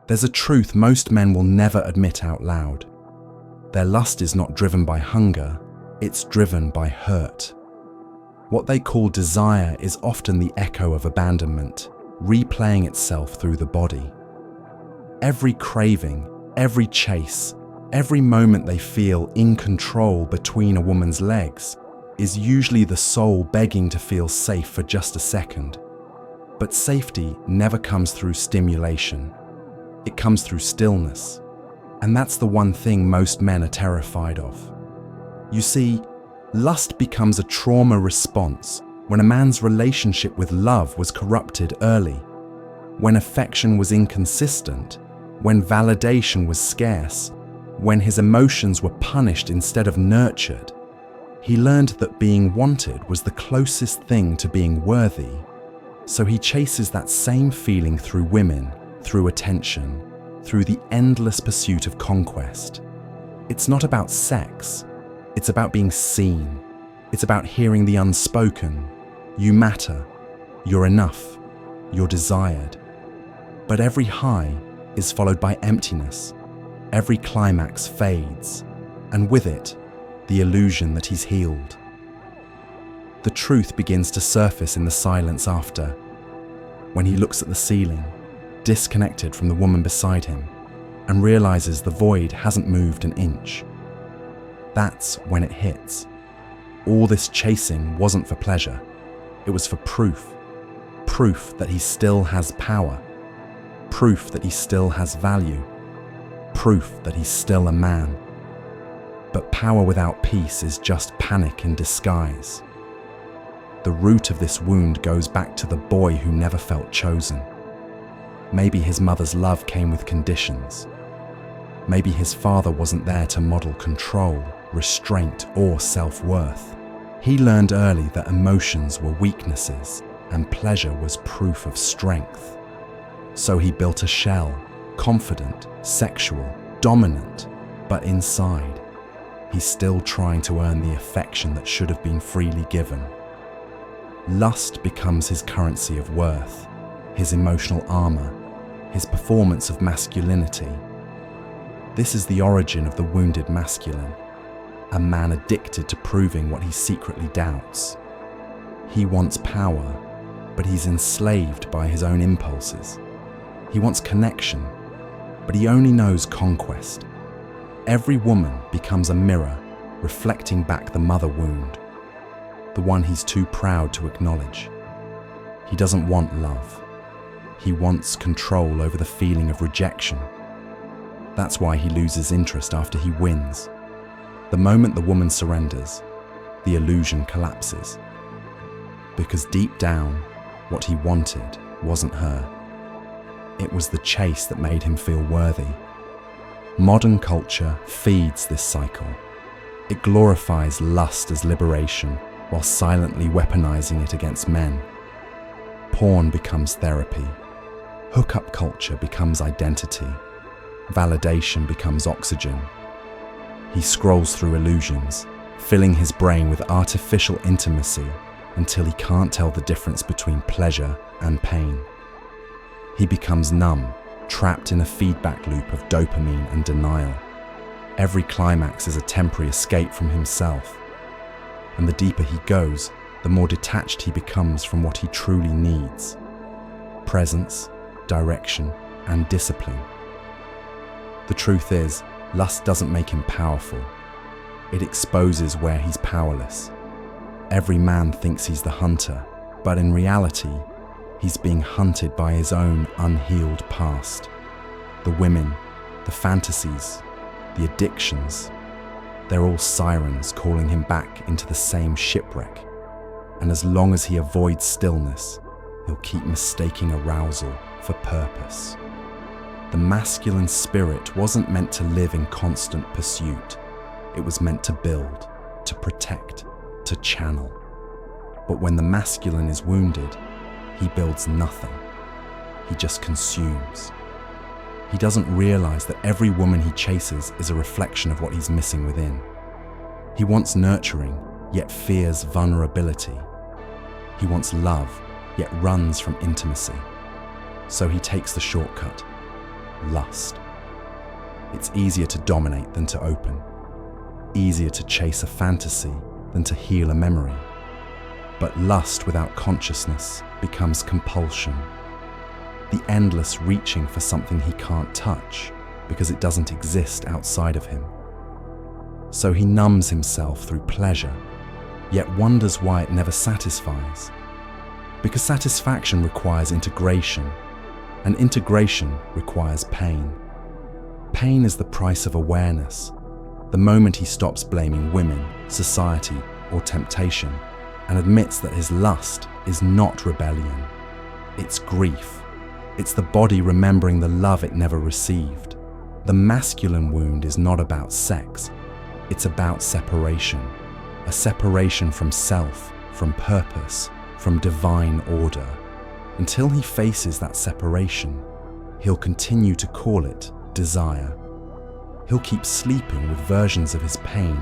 There's a truth most men will never admit out loud. Their lust is not driven by hunger, it's driven by hurt. What they call desire is often the echo of abandonment, replaying itself through the body. Every craving, every chase, every moment they feel in control between a woman's legs is usually the soul begging to feel safe for just a second. But safety never comes through stimulation. It comes through stillness. And that's the one thing most men are terrified of. You see, lust becomes a trauma response when a man's relationship with love was corrupted early, when affection was inconsistent, when validation was scarce, when his emotions were punished instead of nurtured. He learned that being wanted was the closest thing to being worthy, so he chases that same feeling through women, through attention, through the endless pursuit of conquest. It's not about sex, it's about being seen. It's about hearing the unspoken. You matter, you're enough, you're desired. But every high is followed by emptiness. Every climax fades, and with it, the illusion that he's healed. The truth begins to surface in the silence after, when he looks at the ceiling, disconnected from the woman beside him, and realizes the void hasn't moved an inch. That's when it hits. All this chasing wasn't for pleasure. It was for proof. Proof that he still has power. Proof that he still has value. Proof that he's still a man. But power without peace is just panic in disguise. The root of this wound goes back to the boy who never felt chosen. Maybe his mother's love came with conditions. Maybe his father wasn't there to model control, restraint, or self-worth. He learned early that emotions were weaknesses and pleasure was proof of strength. So he built a shell, confident, sexual, dominant, but inside, he's still trying to earn the affection that should have been freely given. Lust becomes his currency of worth, his emotional armor, his performance of masculinity. This is the origin of the wounded masculine, a man addicted to proving what he secretly doubts. He wants power, but he's enslaved by his own impulses. He wants connection, but he only knows conquest. Every woman becomes a mirror, reflecting back the mother wound, the one he's too proud to acknowledge. He doesn't want love. He wants control over the feeling of rejection. That's why he loses interest after he wins. The moment the woman surrenders, the illusion collapses. Because deep down, what he wanted wasn't her. It was the chase that made him feel worthy. Modern culture feeds this cycle. It glorifies lust as liberation while silently weaponizing it against men. Porn becomes therapy. Hookup culture becomes identity. Validation becomes oxygen. He scrolls through illusions, filling his brain with artificial intimacy until he can't tell the difference between pleasure and pain. He becomes numb, trapped in a feedback loop of dopamine and denial. Every climax is a temporary escape from himself. And the deeper he goes, the more detached he becomes from what he truly needs: presence, direction, and discipline. The truth is, lust doesn't make him powerful. It exposes where he's powerless. Every man thinks he's the hunter, but in reality, he's being hunted by his own unhealed past. The women, the fantasies, the addictions, they're all sirens calling him back into the same shipwreck. And as long as he avoids stillness, he'll keep mistaking arousal for purpose. The masculine spirit wasn't meant to live in constant pursuit. It was meant to build, to protect, to channel. But when the masculine is wounded, he builds nothing. He just consumes. He doesn't realize that every woman he chases is a reflection of what he's missing within. He wants nurturing, yet fears vulnerability. He wants love, yet runs from intimacy. So he takes the shortcut. lust. It's easier to dominate than to open, easier to chase a fantasy than to heal a memory. But lust without consciousness becomes compulsion, the endless reaching for something he can't touch because it doesn't exist outside of him. So he numbs himself through pleasure, yet wonders why it never satisfies. Because satisfaction requires integration, and integration requires pain. Pain is the price of awareness, the moment he stops blaming women, society, or temptation, and admits that his lust is not rebellion. It's grief. It's the body remembering the love it never received. The masculine wound is not about sex. It's about separation. A separation from self, from purpose, from divine order. Until he faces that separation, he'll continue to call it desire. He'll keep sleeping with versions of his pain,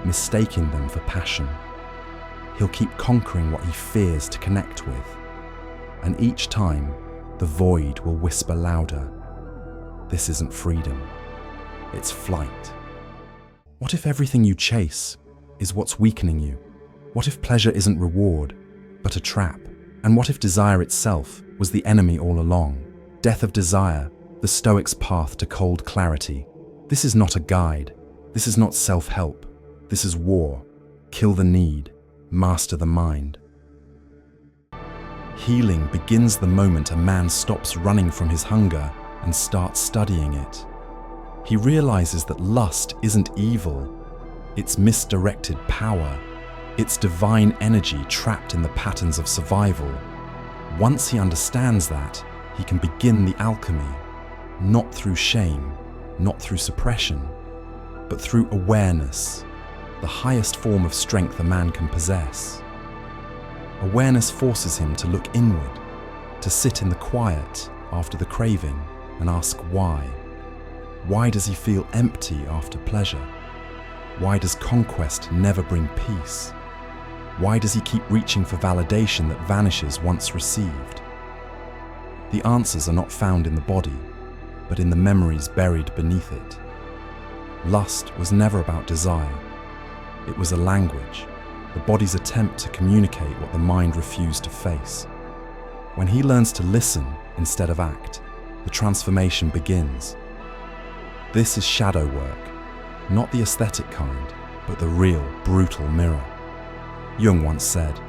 mistaking them for passion. He'll keep conquering what he fears to connect with. And each time, the void will whisper louder, "This isn't freedom, it's flight." What if everything you chase is what's weakening you? What if pleasure isn't reward, but a trap? And what if desire itself was the enemy all along? Death of desire, the Stoic's path to cold clarity. This is not a guide. This is not self-help. This is war. Kill the need. Master the mind. Healing begins the moment a man stops running from his hunger and starts studying it. He realizes that lust isn't evil. It's misdirected power. It's divine energy trapped in the patterns of survival. Once he understands that, he can begin the alchemy, not through shame, not through suppression, but through awareness, the highest form of strength a man can possess. Awareness forces him to look inward, to sit in the quiet after the craving and ask why. Why does he feel empty after pleasure? Why does conquest never bring peace? Why does he keep reaching for validation that vanishes once received? The answers are not found in the body, but in the memories buried beneath it. Lust was never about desire. It was a language, the body's attempt to communicate what the mind refused to face. When he learns to listen instead of act, the transformation begins. This is shadow work, not the aesthetic kind, but the real, brutal mirror. Jung once said,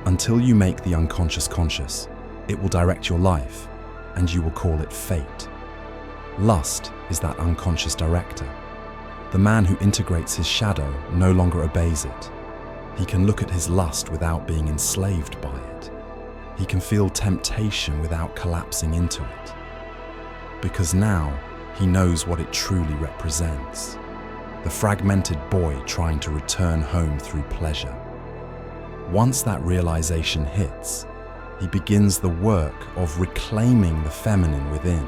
"Until you make the unconscious conscious, it will direct your life, and you will call it fate." Lust is that unconscious director. The man who integrates his shadow no longer obeys it. He can look at his lust without being enslaved by it. He can feel temptation without collapsing into it. Because now he knows what it truly represents. The fragmented boy trying to return home through pleasure. Once that realization hits, he begins the work of reclaiming the feminine within.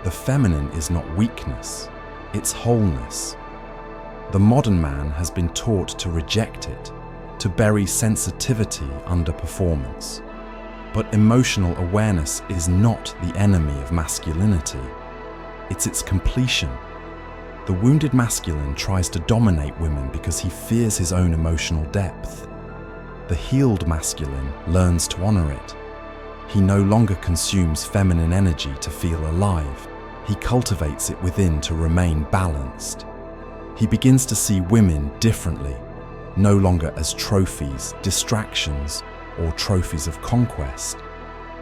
The feminine is not weakness, it's wholeness. The modern man has been taught to reject it, to bury sensitivity under performance. But emotional awareness is not the enemy of masculinity, it's its completion. The wounded masculine tries to dominate women because he fears his own emotional depth. The healed masculine learns to honor it. He no longer consumes feminine energy to feel alive. He cultivates it within to remain balanced. He begins to see women differently, no longer as trophies, distractions, or trophies of conquest,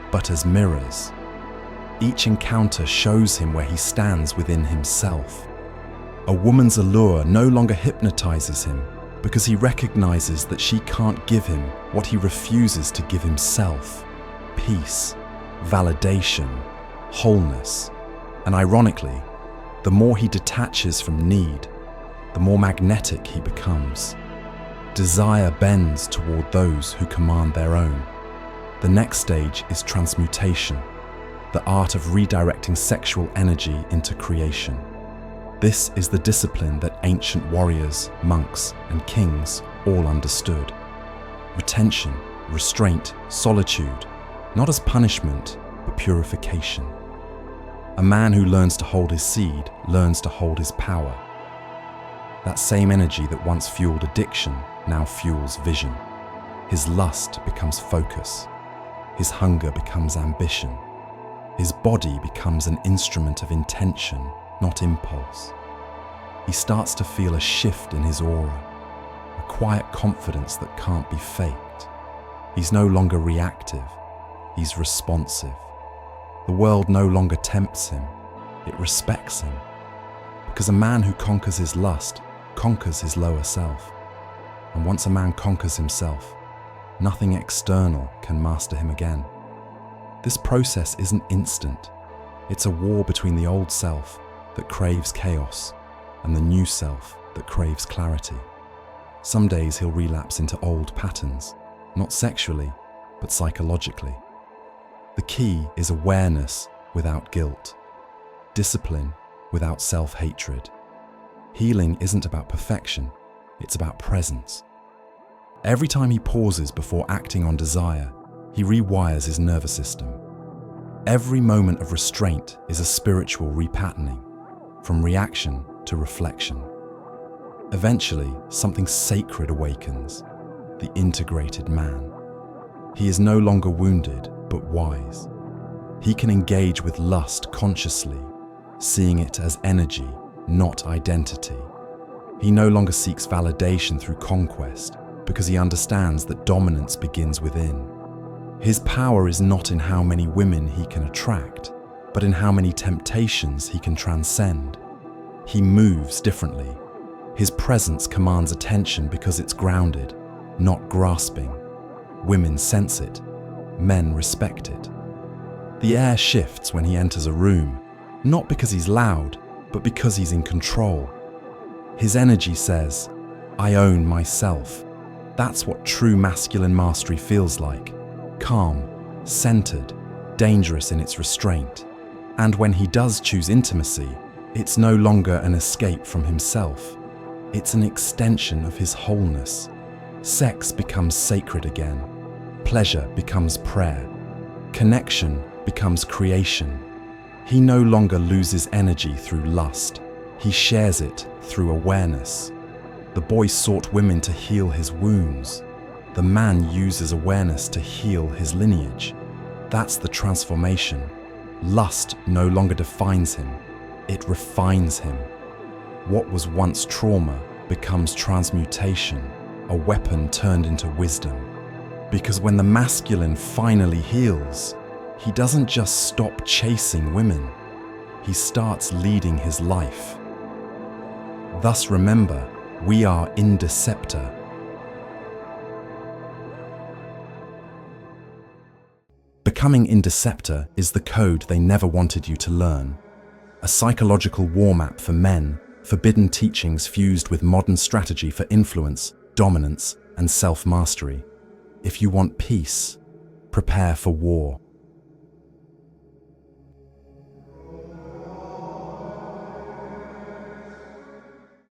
but as mirrors. Each encounter shows him where he stands within himself. A woman's allure no longer hypnotizes him because he recognizes that she can't give him what he refuses to give himself: peace, validation, wholeness. And ironically, the more he detaches from need, the more magnetic he becomes. Desire bends toward those who command their own. The next stage is transmutation, the art of redirecting sexual energy into creation. This is the discipline that ancient warriors, monks, and kings all understood. Retention, restraint, solitude, not as punishment, but purification. A man who learns to hold his seed learns to hold his power. That same energy that once fueled addiction now fuels vision. His lust becomes focus. His hunger becomes ambition. His body becomes an instrument of intention, not impulse. He starts to feel a shift in his aura, a quiet confidence that can't be faked. He's no longer reactive, he's responsive. The world no longer tempts him, it respects him. Because a man who conquers his lust conquers his lower self. And once a man conquers himself, nothing external can master him again. This process isn't instant. It's a war between the old self that craves chaos and the new self that craves clarity. Some days he'll relapse into old patterns, not sexually, but psychologically. The key is awareness without guilt, discipline without self-hatred. Healing isn't about perfection, it's about presence. Every time he pauses before acting on desire, he rewires his nervous system. Every moment of restraint is a spiritual repatterning, from reaction to reflection. Eventually, something sacred awakens, the integrated man. He is no longer wounded, but wise. He can engage with lust consciously, seeing it as energy, not identity. He no longer seeks validation through conquest, because he understands that dominance begins within. His power is not in how many women he can attract, but in how many temptations he can transcend. He moves differently. His presence commands attention because it's grounded, not grasping. Women sense it, men respect it. The air shifts when he enters a room, not because he's loud, but because he's in control. His energy says, "I own myself." That's what true masculine mastery feels like. Calm, centered, dangerous in its restraint. And when he does choose intimacy, it's no longer an escape from himself. It's an extension of his wholeness. Sex becomes sacred again. Pleasure becomes prayer. Connection becomes creation. He no longer loses energy through lust. He shares it through awareness. The boy sought women to heal his wounds. The man uses awareness to heal his lineage. That's the transformation. Lust no longer defines him. It refines him. What was once trauma becomes transmutation, a weapon turned into wisdom. Because when the masculine finally heals, he doesn't just stop chasing women. He starts leading his life. Thus remember, we are Indeceptor. Becoming Indeceptor is the code they never wanted you to learn. A psychological war map for men, forbidden teachings fused with modern strategy for influence, dominance, and self-mastery. If you want peace, prepare for war.